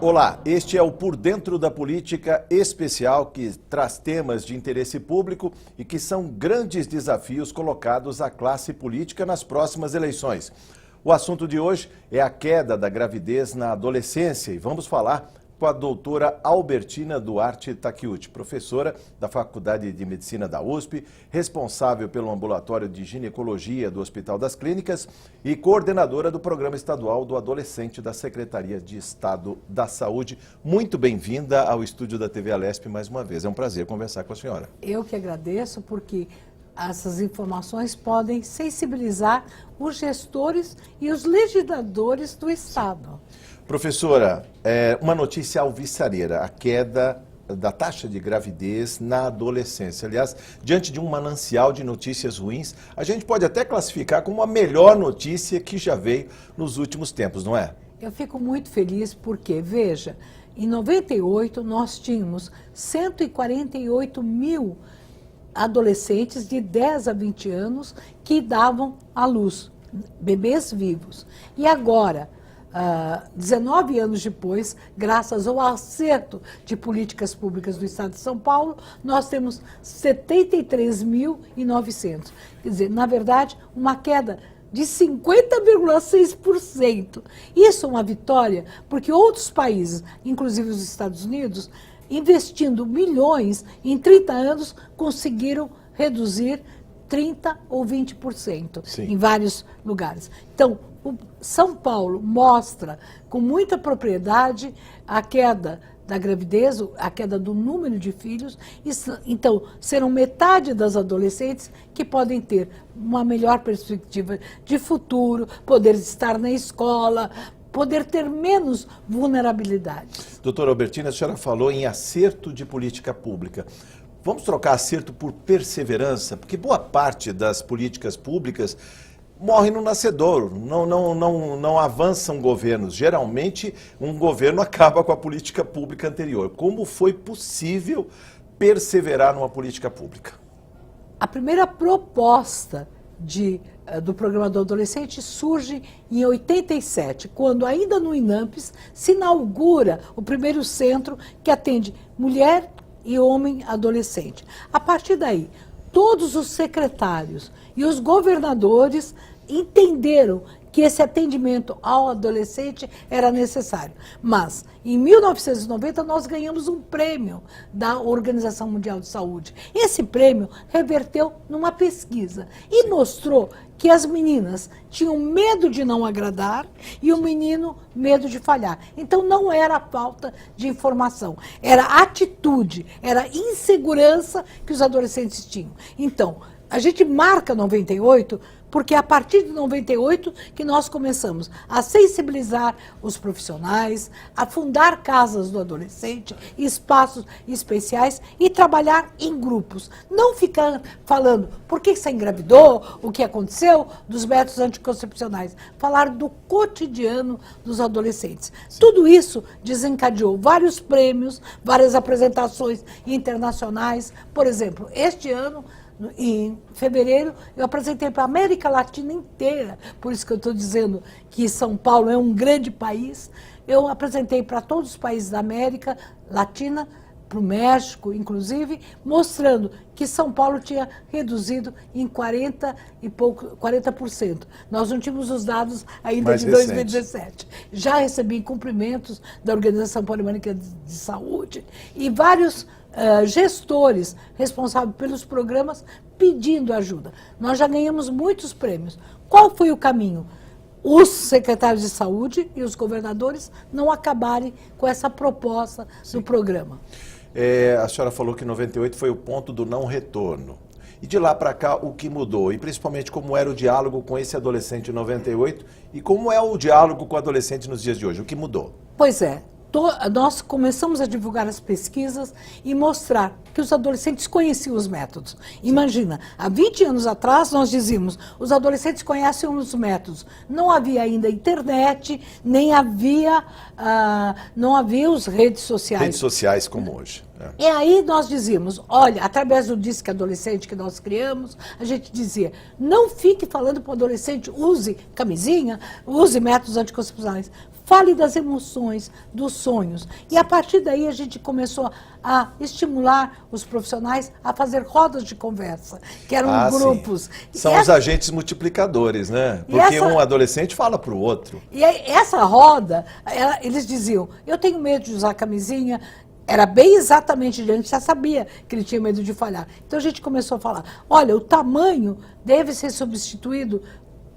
Olá, este é o Por Dentro da Política especial que traz temas de interesse público e que são grandes desafios colocados à classe política nas próximas eleições. O assunto de hoje é a queda da gravidez na adolescência e vamos falar com a doutora Albertina Duarte Takeuchi, professora da Faculdade de Medicina da USP, responsável pelo ambulatório de ginecologia do Hospital das Clínicas e coordenadora do Programa Estadual do Adolescente da Secretaria de Estado da Saúde. Muito bem-vinda ao estúdio da TV Alesp mais uma vez. É um prazer conversar com a senhora. Eu que agradeço, porque essas informações podem sensibilizar os gestores e os legisladores do Estado. Professora, uma notícia alvissareira, a queda da taxa de gravidez na adolescência. Aliás, diante de um manancial de notícias ruins, a gente pode até classificar como a melhor notícia que já veio nos últimos tempos, não é? Eu fico muito feliz porque, veja, em 98 nós tínhamos 148 mil adolescentes de 10 a 20 anos que davam à luz, bebês vivos. E agora, 19 anos depois, graças ao acerto de políticas públicas do Estado de São Paulo, nós temos 73.900. Quer dizer, na verdade, uma queda de 50,6%. Isso é uma vitória, porque outros países, inclusive os Estados Unidos, investindo milhões, em 30 anos, conseguiram reduzir 30% ou 20% em vários lugares. Então, o São Paulo mostra com muita propriedade a queda da gravidez, a queda do número de filhos. Então, serão metade das adolescentes que podem ter uma melhor perspectiva de futuro, poder estar na escola, poder ter menos vulnerabilidade. Doutora Albertina, a senhora falou em acerto de política pública. Vamos trocar acerto por perseverança, porque boa parte das políticas públicas morre no nascedouro, não avançam governos. Geralmente, um governo acaba com a política pública anterior. Como foi possível perseverar numa política pública? A primeira proposta do programa do adolescente surge em 87, quando ainda no INAMPS se inaugura o primeiro centro que atende mulher e homem adolescente. A partir daí, todos os secretários e os governadores entenderam que esse atendimento ao adolescente era necessário. Mas, em 1990, nós ganhamos um prêmio da Organização Mundial de Saúde. Esse prêmio reverteu numa pesquisa e mostrou que as meninas tinham medo de não agradar e o menino medo de falhar. Então, não era falta de informação, era atitude, era insegurança que os adolescentes tinham. Então, a gente marca 98 porque é a partir de 98 que nós começamos a sensibilizar os profissionais, a fundar casas do adolescente, espaços especiais e trabalhar em grupos. Não ficar falando por que você engravidou, o que aconteceu, dos métodos anticoncepcionais. Falar do cotidiano dos adolescentes. Sim. Tudo isso desencadeou vários prêmios, várias apresentações internacionais. Por exemplo, este ano, em fevereiro, eu apresentei para a América Latina inteira, por isso que eu estou dizendo que São Paulo é um grande país. Eu apresentei para todos os países da América Latina, para o México, inclusive, mostrando que São Paulo tinha reduzido em 40%. Nós não tínhamos os dados ainda de 2017. Já recebi cumprimentos da Organização Pan-Americana de Saúde e vários gestores responsáveis pelos programas pedindo ajuda. Nós já ganhamos muitos prêmios. Qual foi o caminho? Os secretários de saúde e os governadores não acabarem com essa proposta do programa. A senhora falou que 98 foi o ponto do não retorno. E de lá para cá, o que mudou? E principalmente como era o diálogo com esse adolescente em 98 e como é o diálogo com o adolescente nos dias de hoje? O que mudou? Pois é. Nós começamos a divulgar as pesquisas e mostrar que os adolescentes conheciam os métodos. Imagina, há 20 anos atrás nós dizíamos, os adolescentes conhecem os métodos. Não havia ainda internet, nem havia, não havia as redes sociais. Redes sociais como hoje. E aí nós dizíamos, olha, através do Disque Adolescente que nós criamos, a gente dizia, não fique falando para o adolescente, use camisinha, use métodos anticoncepcionais. Fale das emoções, dos sonhos. E a partir daí a gente começou a estimular os profissionais a fazer rodas de conversa, que eram grupos. Sim. São os agentes multiplicadores, né? Porque um adolescente fala para o outro. E essa roda, eles diziam, eu tenho medo de usar camisinha. Era bem exatamente, a gente já sabia que ele tinha medo de falhar. Então a gente começou a falar, olha, o tamanho deve ser substituído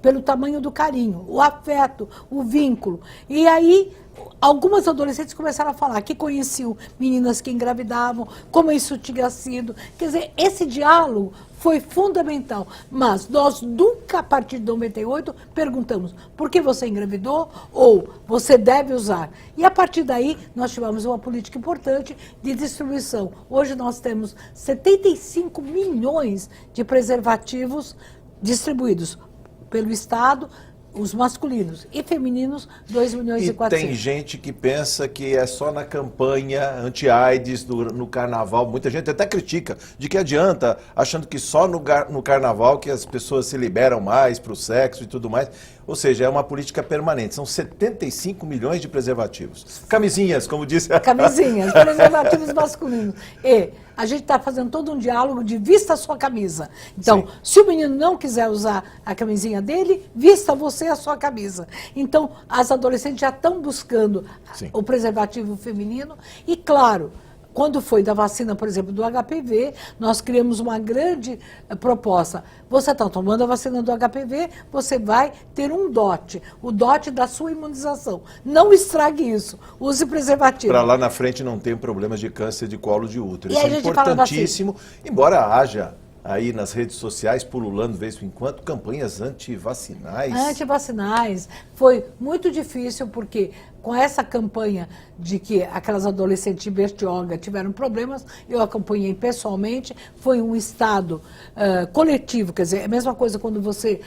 pelo tamanho do carinho, o afeto, o vínculo. E aí, algumas adolescentes começaram a falar que conheciam meninas que engravidavam, como isso tinha sido. Quer dizer, esse diálogo foi fundamental. Mas nós nunca, a partir de 98, perguntamos por que você engravidou ou você deve usar. E a partir daí, nós tivemos uma política importante de distribuição. Hoje nós temos 75 milhões de preservativos distribuídos pelo Estado, os masculinos e femininos, 2 milhões e 400. Tem gente que pensa que é só na campanha anti-AIDS no carnaval. Muita gente até critica de que adianta, achando que só no carnaval que as pessoas se liberam mais para o sexo e tudo mais. Ou seja, é uma política permanente. São 75 milhões de preservativos. Camisinhas, como disse a... Camisinhas, preservativos masculinos. E a gente está fazendo todo um diálogo de vista a sua camisa. Então, sim, se o menino não quiser usar a camisinha dele, vista você a sua camisa. Então, as adolescentes já estão buscando, sim, o preservativo feminino. E, claro, quando foi da vacina, por exemplo, do HPV, nós criamos uma grande proposta. Você está tomando a vacina do HPV, você vai ter um dote, o dote da sua imunização. Não estrague isso, use preservativo. Para lá na frente não ter problemas de câncer de colo de útero. Isso é importantíssimo, embora haja aí nas redes sociais, pululando de vez em quando, campanhas antivacinais. Antivacinais. Foi muito difícil, porque com essa campanha de que aquelas adolescentes de Bertioga tiveram problemas, eu acompanhei pessoalmente, foi um estado coletivo, quer dizer, é a mesma coisa quando você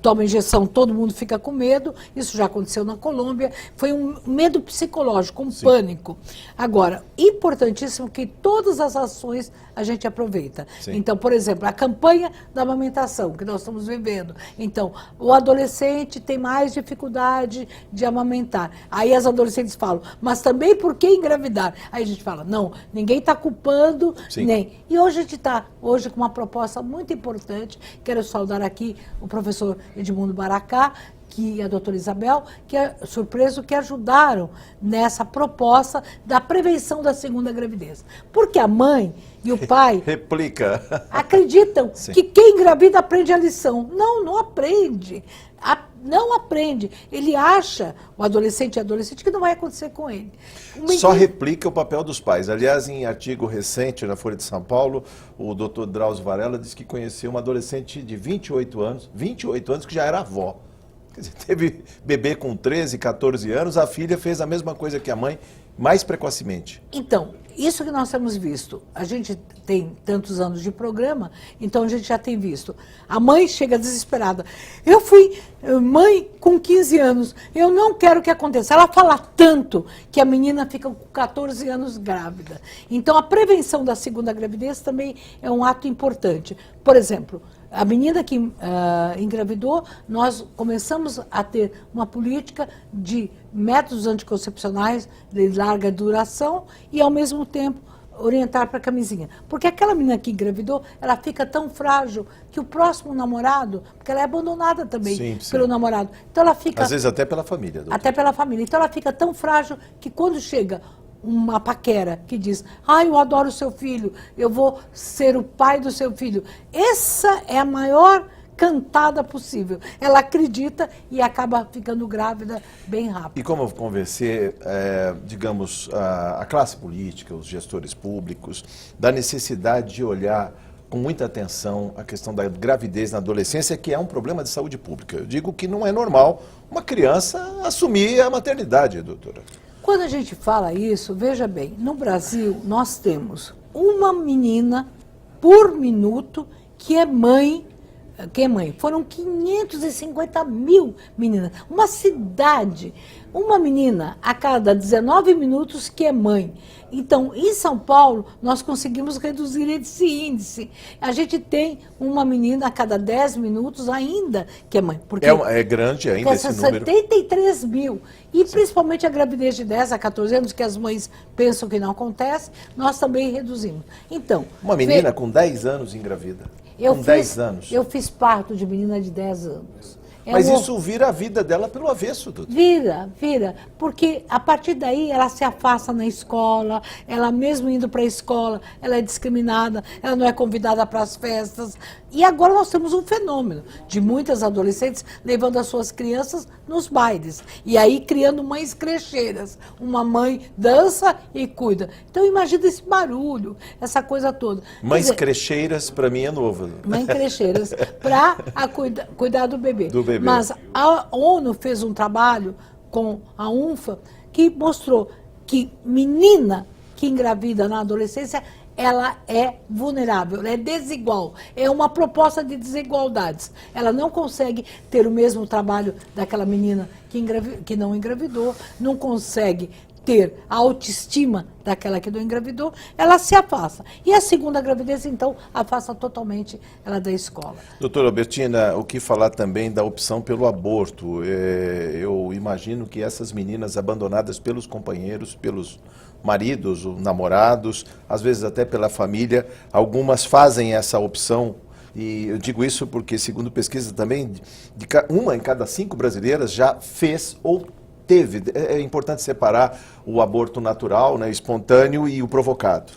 toma injeção, todo mundo fica com medo, isso já aconteceu na Colômbia, foi um medo psicológico, um sim, pânico. Agora, importantíssimo que todas as ações a gente aproveita. Sim. Então, por exemplo, a campanha da amamentação que nós estamos vivendo. Então, o adolescente tem mais dificuldade de amamentar. Aí as adolescentes falam, mas também por que engravidar? Aí a gente fala, não, ninguém está culpando, sim, nem. E hoje a gente está com uma proposta muito importante, quero saudar aqui o professor Edmundo Baracá, e a doutora Isabel, que é surpreso, que ajudaram nessa proposta da prevenção da segunda gravidez. Porque a mãe e o pai acreditam sim, que quem engravida aprende a lição. Não, não aprende. Não aprende. Ele acha, o adolescente e adolescente, que não vai acontecer com ele. Só replica o papel dos pais. Aliás, em artigo recente na Folha de São Paulo, o doutor Drauzio Varela disse que conheceu uma adolescente de 28 anos que já era avó. Quer dizer, teve bebê com 13, 14 anos, a filha fez a mesma coisa que a mãe, mais precocemente. Então, isso que nós temos visto, a gente tem tantos anos de programa, então a gente já tem visto. A mãe chega desesperada. Eu fui mãe com 15 anos, eu não quero que aconteça. Ela fala tanto que a menina fica com 14 anos grávida. Então, a prevenção da segunda gravidez também é um ato importante. Por exemplo, a menina que engravidou, nós começamos a ter uma política de métodos anticoncepcionais de larga duração e, ao mesmo tempo, orientar para a camisinha. Porque aquela menina que engravidou, ela fica tão frágil que o próximo namorado, porque ela é abandonada também sim, pelo namorado. Então ela fica... Às vezes até pela família. Doutor. Até pela família. Então ela fica tão frágil que quando chega uma paquera que diz, eu adoro o seu filho, eu vou ser o pai do seu filho. Essa é a maior cantada possível. Ela acredita e acaba ficando grávida bem rápido. E como convencer, digamos, a classe política, os gestores públicos, da necessidade de olhar com muita atenção a questão da gravidez na adolescência, que é um problema de saúde pública. Eu digo que não é normal uma criança assumir a maternidade, doutora. Quando a gente fala isso, veja bem, no Brasil nós temos uma menina por minuto que é mãe Quem é mãe? Foram 550 mil meninas. Uma cidade, uma menina a cada 19 minutos que é mãe. Então, em São Paulo, nós conseguimos reduzir esse índice. A gente tem uma menina a cada 10 minutos ainda que é mãe. Porque é grande ainda esse número. 73 mil. E principalmente a gravidez de 10 a 14 anos, que as mães pensam que não acontece, nós também reduzimos. Então, uma menina com 10 anos engravida. Com 10 anos. Eu fiz parto de menina de 10 anos. Mas isso vira a vida dela pelo avesso, doutor. Vira. Porque a partir daí ela se afasta na escola, ela mesmo indo para a escola, ela é discriminada, ela não é convidada para as festas. E agora nós temos um fenômeno de muitas adolescentes levando as suas crianças nos bailes. E aí criando mães crecheiras. Uma mãe dança e cuida. Então imagina esse barulho, essa coisa toda. Mães crecheiras, para mim, é novo. Mães crecheiras, para cuidar do bebê. Do bebê. Mas a ONU fez um trabalho com a UNFPA que mostrou que menina que engravida na adolescência, ela é vulnerável, ela é desigual. É uma proposta de desigualdades. Ela não consegue ter o mesmo trabalho daquela menina que não engravidou, não consegue ter a autoestima daquela que não engravidou, ela se afasta. E a segunda gravidez, então, afasta totalmente ela da escola. Doutora Albertina, o que falar também da opção pelo aborto? Eu imagino que essas meninas abandonadas pelos companheiros, pelos maridos, ou namorados, às vezes até pela família, algumas fazem essa opção. E eu digo isso porque, segundo pesquisa também, uma em cada 5 brasileiras já fez ou teve. É importante separar o aborto natural, né, espontâneo, e o provocado.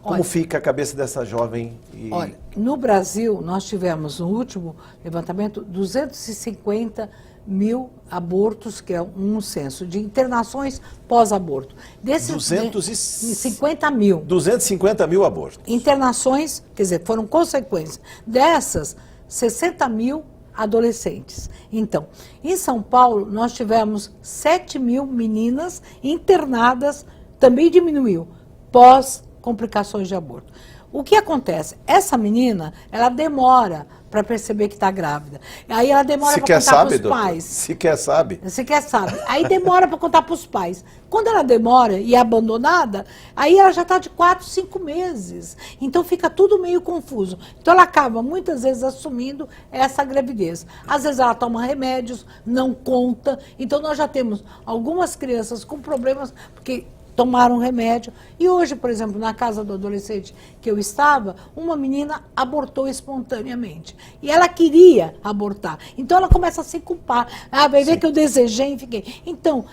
Como fica a cabeça dessa jovem? Olha, no Brasil, nós tivemos, no último levantamento, 250 mil abortos, que é um censo, de internações pós-aborto. Desses 250 mil. 250 mil abortos. Internações, quer dizer, foram consequências. Dessas, 60 mil adolescentes. Então, em São Paulo, nós tivemos 7 mil meninas internadas, também diminuiu, pós complicações de aborto. O que acontece? Essa menina, ela demora para perceber que está grávida. Aí ela demora para contar para os pais. Sequer sabe. Sequer sabe. Aí demora para contar para os pais. Quando ela demora e é abandonada, aí ela já está de 4, 5 meses. Então fica tudo meio confuso. Então ela acaba muitas vezes assumindo essa gravidez. Às vezes ela toma remédios, não conta. Então nós já temos algumas crianças com problemas, porque tomaram remédio. E hoje, por exemplo, na casa do adolescente que eu estava, uma menina abortou espontaneamente. E ela queria abortar. Então ela começa a se culpar. Ah, vai ver que eu desejei e fiquei. Então,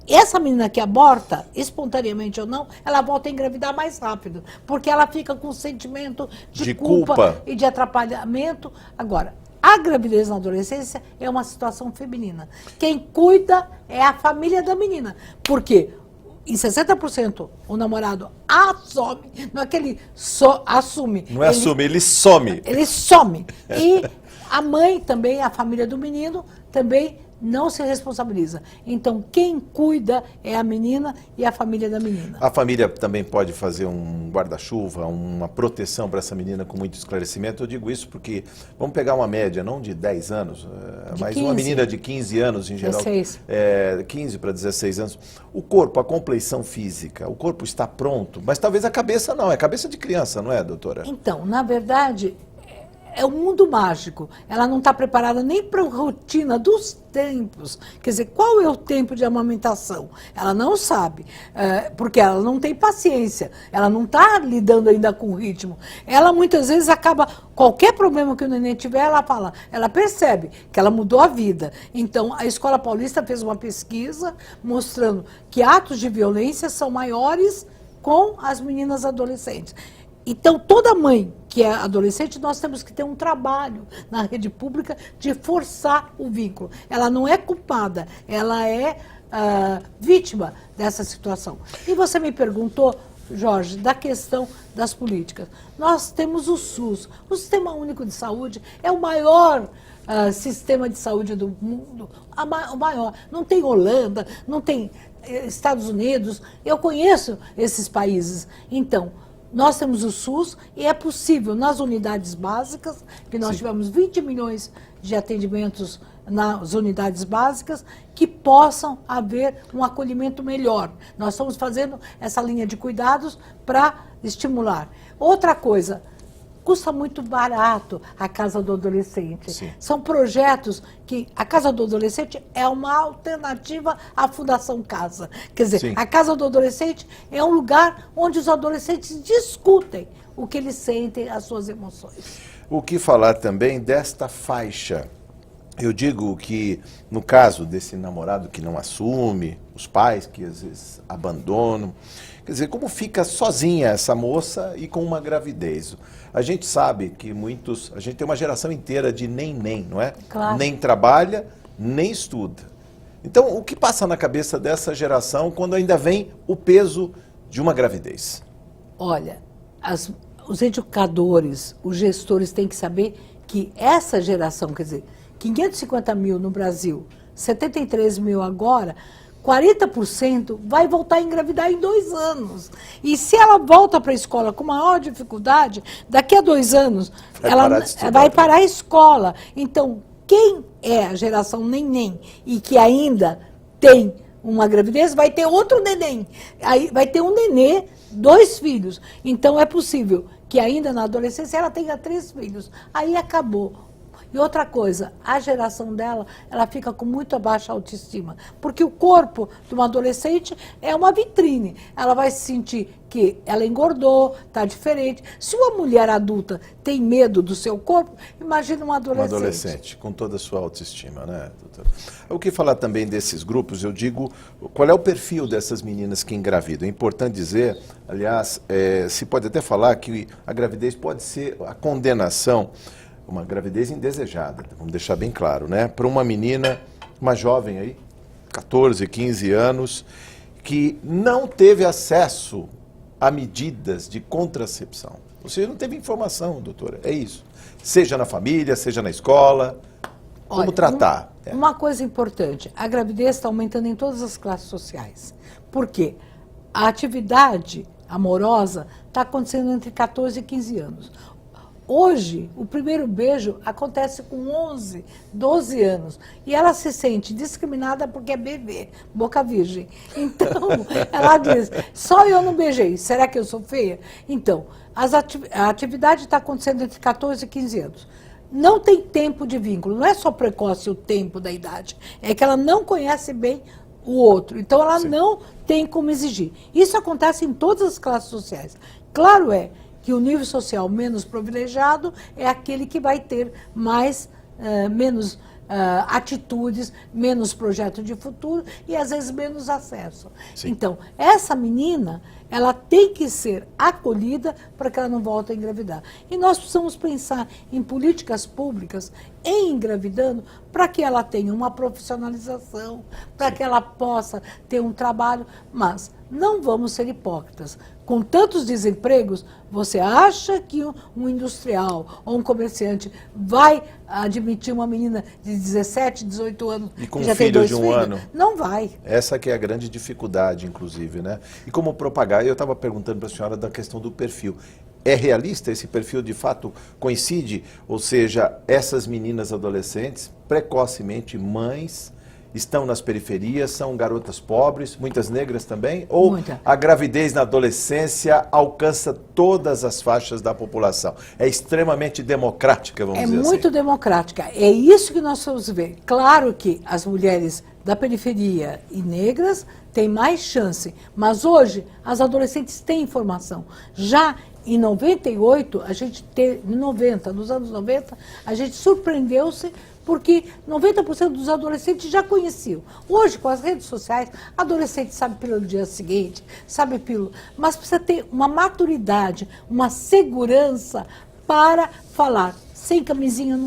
essa menina que aborta, espontaneamente ou não, ela volta a engravidar mais rápido. Porque ela fica com um sentimento de culpa e de atrapalhamento. Agora, a gravidez na adolescência é uma situação feminina. Quem cuida é a família da menina. Por quê? Em 60% o namorado assume, não é que ele só assume. Não é assume, ele some. Ele some. E a mãe também, a família do menino, também não se responsabiliza. Então, quem cuida é a menina e a família da menina. A família também pode fazer um guarda-chuva, uma proteção para essa menina com muito esclarecimento. Eu digo isso porque, vamos pegar uma média, não de 10 anos, mas 15. Uma menina de 15 anos, em geral, 15 para 16 anos. O corpo, a compleição física, o corpo está pronto, mas talvez a cabeça não, é cabeça de criança, não é, doutora? Então, na verdade, é um mundo mágico. Ela não está preparada nem para a rotina dos tempos. Quer dizer, qual é o tempo de amamentação? Ela não sabe, porque ela não tem paciência. Ela não está lidando ainda com o ritmo. Ela muitas vezes acaba, qualquer problema que o neném tiver, ela percebe que ela mudou a vida. Então, a Escola Paulista fez uma pesquisa mostrando que atos de violência são maiores com as meninas adolescentes. Então, toda mãe que é adolescente, nós temos que ter um trabalho na rede pública de forçar o vínculo. Ela não é culpada, ela é vítima dessa situação. E você me perguntou, Jorge, da questão das políticas. Nós temos o SUS, o Sistema Único de Saúde é o maior sistema de saúde do mundo, o maior. Não tem Holanda, não tem Estados Unidos, eu conheço esses países. Então, Nós temos o SUS e é possível nas unidades básicas, que nós tivemos 20 milhões de atendimentos nas unidades básicas, que possam haver um acolhimento melhor. Nós estamos fazendo essa linha de cuidados para estimular. Outra coisa, custa muito barato a Casa do Adolescente. Sim. São projetos que a Casa do Adolescente é uma alternativa à Fundação Casa. Quer dizer, Sim. a Casa do Adolescente é um lugar onde os adolescentes discutem o que eles sentem, as suas emoções. O que falar também desta faixa? Eu digo que, no caso desse namorado que não assume, os pais que às vezes abandonam, quer dizer, como fica sozinha essa moça e com uma gravidez? A gente sabe que a gente tem uma geração inteira de nem, não é? Claro. Nem trabalha, nem estuda. Então, o que passa na cabeça dessa geração quando ainda vem o peso de uma gravidez? Olha, os educadores, os gestores têm que saber que essa geração, quer dizer, 550 mil no Brasil, 73 mil agora, 40% vai voltar a engravidar em 2 anos. E se ela volta para a escola com maior dificuldade, daqui a 2 anos, ela vai parar a escola. Então, quem é a geração neném e que ainda tem uma gravidez, vai ter outro neném. Aí vai ter um nenê, 2 filhos. Então, é possível que ainda na adolescência ela tenha 3 filhos. Aí acabou. E outra coisa, a geração dela, ela fica com muito baixa autoestima, porque o corpo de uma adolescente é uma vitrine. Ela vai se sentir que ela engordou, está diferente. Se uma mulher adulta tem medo do seu corpo, imagina uma adolescente. Uma adolescente, com toda a sua autoestima, né, doutora? O que falar também desses grupos, eu digo, qual é o perfil dessas meninas que engravidam? É importante dizer, aliás, se pode até falar que a gravidez pode ser a condenação, uma gravidez indesejada, vamos deixar bem claro, né? Para uma menina, uma jovem aí, 14, 15 anos, que não teve acesso a medidas de contracepção. Ou seja, não teve informação, doutora, é isso. Seja na família, seja na escola, como tratar? Uma coisa importante, a gravidez está aumentando em todas as classes sociais. Por quê? A atividade amorosa está acontecendo entre 14 e 15 anos. Hoje, o primeiro beijo acontece com 11, 12 anos. E ela se sente discriminada porque é bebê, boca virgem. Então, ela diz, só eu não beijei, será que eu sou feia? Então, a atividade está acontecendo entre 14 e 15 anos. Não tem tempo de vínculo, não é só precoce o tempo da idade, é que ela não conhece bem o outro. Então, ela não tem como exigir. Isso acontece em todas as classes sociais. Claro que o nível social menos privilegiado é aquele que vai ter menos atitudes, menos projeto de futuro e, às vezes, menos acesso. Sim. Então, essa menina, ela tem que ser acolhida para que ela não volte a engravidar. E nós precisamos pensar em políticas públicas em engravidando para que ela tenha uma profissionalização, para que ela possa ter um trabalho, mas não vamos ser hipócritas. Com tantos desempregos, você acha que um industrial ou um comerciante vai admitir uma menina de 17, 18 anos e com que já um filho tem 2 de um filhos? ano? Não vai. Essa que é a grande dificuldade, inclusive, né? E como propagar? Eu estava perguntando para a senhora da questão do perfil. É realista esse perfil, de fato, coincide? Ou seja, essas meninas adolescentes, precocemente mães, estão nas periferias, são garotas pobres, muitas negras também? Ou a gravidez na adolescência alcança todas as faixas da população? É extremamente democrática, vamos dizer assim. É muito democrática. É isso que nós vamos ver. Claro que as mulheres da periferia e negras têm mais chance, mas hoje as adolescentes têm informação. Já em 98, nos anos 90, a gente surpreendeu-se porque 90% dos adolescentes já conheciam. Hoje, com as redes sociais, adolescente sabe pílula no dia seguinte, sabe pílula, mas precisa ter uma maturidade, uma segurança para falar. Sem camisinha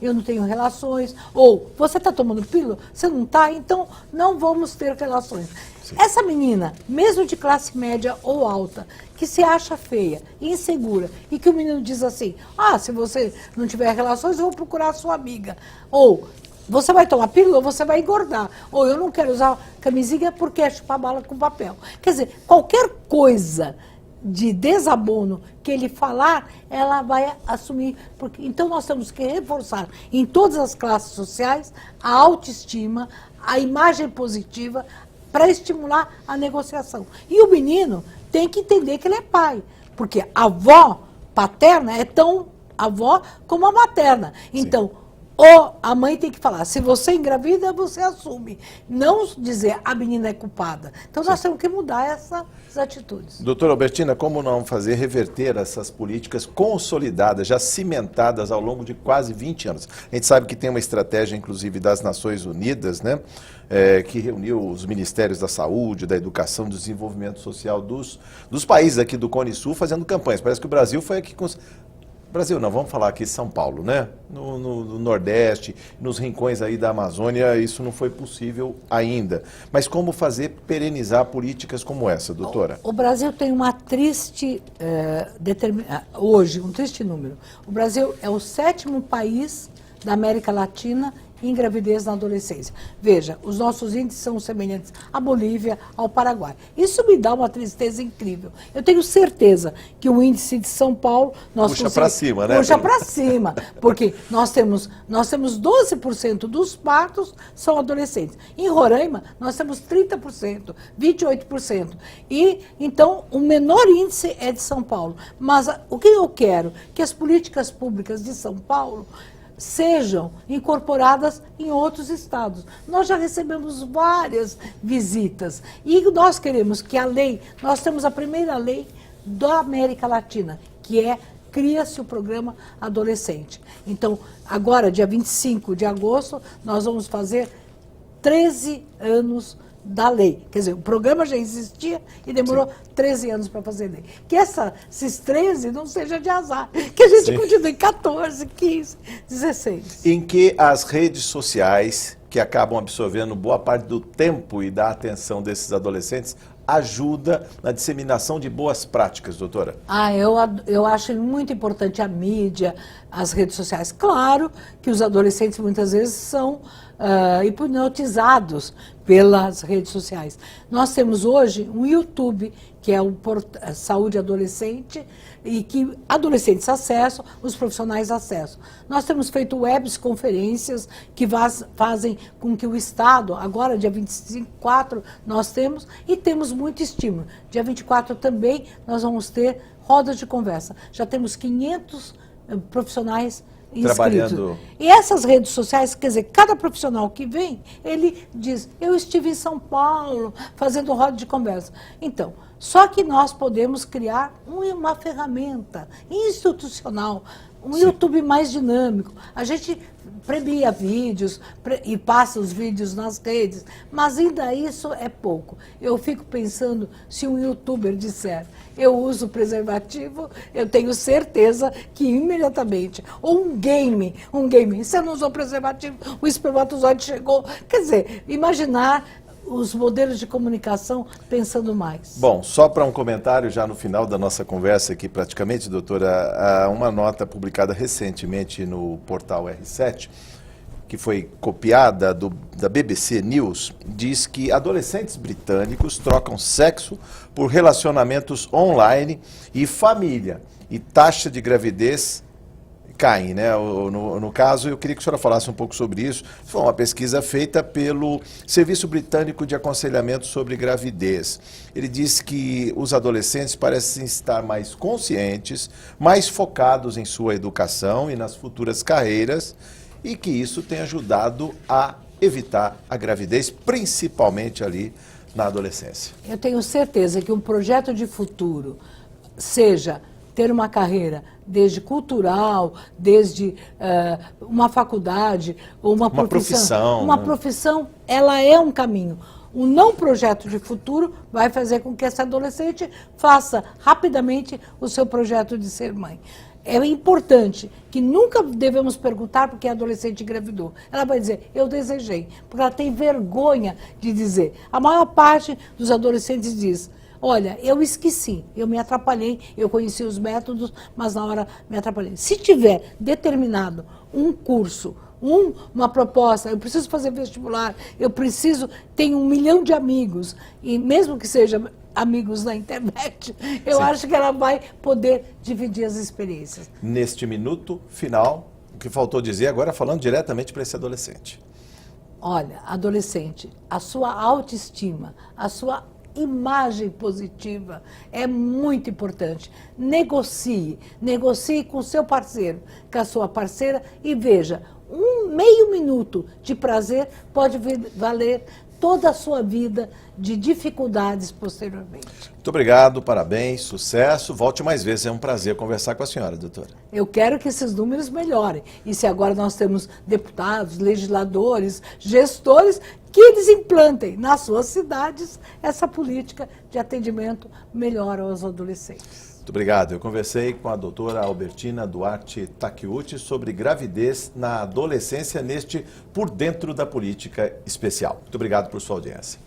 eu não tenho relações. Ou, você está tomando pílula? Você não está? Então, não vamos ter relações. Sim. Essa menina, mesmo de classe média ou alta, que se acha feia, insegura, e que o menino diz assim, se você não tiver relações, eu vou procurar a sua amiga. Ou, você vai tomar pílula ou você vai engordar. Ou, eu não quero usar camisinha porque é chupar bala com papel. Quer dizer, qualquer coisa de desabono que ele falar, ela vai assumir. Então nós temos que reforçar em todas as classes sociais a autoestima, a imagem positiva, para estimular a negociação. E o menino tem que entender que ele é pai, porque a avó paterna é tão avó como a materna. Então, a mãe tem que falar, se você engravida, você assume. Não dizer, a menina é culpada. Então, nós temos que mudar essas atitudes. Doutora Albertina, como não fazer reverter essas políticas consolidadas, já cimentadas ao longo de quase 20 anos? A gente sabe que tem uma estratégia, inclusive, das Nações Unidas, né, que reuniu os Ministérios da Saúde, da Educação, do Desenvolvimento Social dos países aqui do Cone Sul, fazendo campanhas. Parece que o Brasil foi aqui com... Brasil não, vamos falar aqui São Paulo, né? No Nordeste, nos rincões aí da Amazônia, isso não foi possível ainda. Mas como fazer perenizar políticas como essa, doutora? O Brasil tem uma triste, hoje, um triste número. O Brasil é o 7º país da América Latina em gravidez na adolescência. Veja, os nossos índices são semelhantes à Bolívia, ao Paraguai. Isso me dá uma tristeza incrível. Eu tenho certeza que o índice de São Paulo... Puxa para cima, né? Puxa para cima, porque nós temos 12% dos partos são adolescentes. Em Roraima, nós temos 30%, 28%. E, então, o menor índice é de São Paulo. Mas o que eu quero? Que as políticas públicas de São Paulo sejam incorporadas em outros estados. Nós já recebemos várias visitas e nós queremos que a lei, nós temos a primeira lei da América Latina, que é cria-se o programa adolescente. Então, agora, dia 25 de agosto, nós vamos fazer 13 anos da lei. Quer dizer, o programa já existia e demorou 13 anos para fazer lei. Que esses 13 não seja de azar, que a gente continue em 14, 15, 16. Em que as redes sociais, que acabam absorvendo boa parte do tempo e da atenção desses adolescentes, ajuda na disseminação de boas práticas, doutora? Eu acho muito importante a mídia, as redes sociais. Claro que os adolescentes muitas vezes são hipnotizados pelas redes sociais. Nós temos hoje um YouTube, que é o Saúde Adolescente, e que adolescentes acessam, os profissionais acessam. Nós temos feito webs, conferências, que fazem com que o Estado, agora dia 24 nós temos, e temos muito estímulo. Dia 24 também nós vamos ter rodas de conversa. Já temos 500 profissionais trabalhando. E essas redes sociais, quer dizer, cada profissional que vem, ele diz, eu estive em São Paulo fazendo roda de conversa. Então, só que nós podemos criar uma ferramenta institucional, um YouTube mais dinâmico. A gente premia vídeos e passa os vídeos nas redes, mas ainda isso é pouco. Eu fico pensando, se um youtuber disser, eu uso preservativo, eu tenho certeza que imediatamente, ou um game, você não usou preservativo, o espermatozoide chegou. Quer dizer, imaginar os modelos de comunicação pensando mais. Bom, só para um comentário já no final da nossa conversa aqui praticamente, doutora, uma nota publicada recentemente no portal R7, que foi copiada da BBC News, diz que adolescentes britânicos trocam sexo por relacionamentos online e família, e taxa de gravidez caem, né? No caso, eu queria que a senhora falasse um pouco sobre isso. Foi uma pesquisa feita pelo Serviço Britânico de Aconselhamento sobre Gravidez. Ele diz que os adolescentes parecem estar mais conscientes, mais focados em sua educação e nas futuras carreiras, e que isso tem ajudado a evitar a gravidez, principalmente ali na adolescência. Eu tenho certeza que um projeto de futuro seja ter uma carreira desde cultural, desde uma faculdade, ou uma profissão. Uma profissão, ela é um caminho. Um não projeto de futuro vai fazer com que essa adolescente faça rapidamente o seu projeto de ser mãe. É importante que nunca devemos perguntar porque a adolescente engravidou. Ela vai dizer, eu desejei, porque ela tem vergonha de dizer. A maior parte dos adolescentes diz, olha, eu esqueci, eu me atrapalhei, eu conheci os métodos, mas na hora me atrapalhei. Se tiver determinado um curso, uma proposta, eu preciso fazer vestibular, tenho 1 milhão de amigos, e mesmo que seja amigos na internet, eu Sim. acho que ela vai poder dividir as experiências. Neste minuto final, o que faltou dizer agora, falando diretamente para esse adolescente. Olha, adolescente, a sua autoestima, a sua imagem positiva é muito importante. Negocie com o seu parceiro, com a sua parceira e veja, meio minuto de prazer pode valer toda a sua vida de dificuldades posteriormente. Muito obrigado, parabéns, sucesso. Volte mais vezes, é um prazer conversar com a senhora, doutora. Eu quero que esses números melhorem. E se agora nós temos deputados, legisladores, gestores, que eles implantem nas suas cidades essa política de atendimento melhor aos adolescentes. Muito obrigado. Eu conversei com a doutora Albertina Duarte Takeuchi sobre gravidez na adolescência neste Por Dentro da Política Especial. Muito obrigado por sua audiência.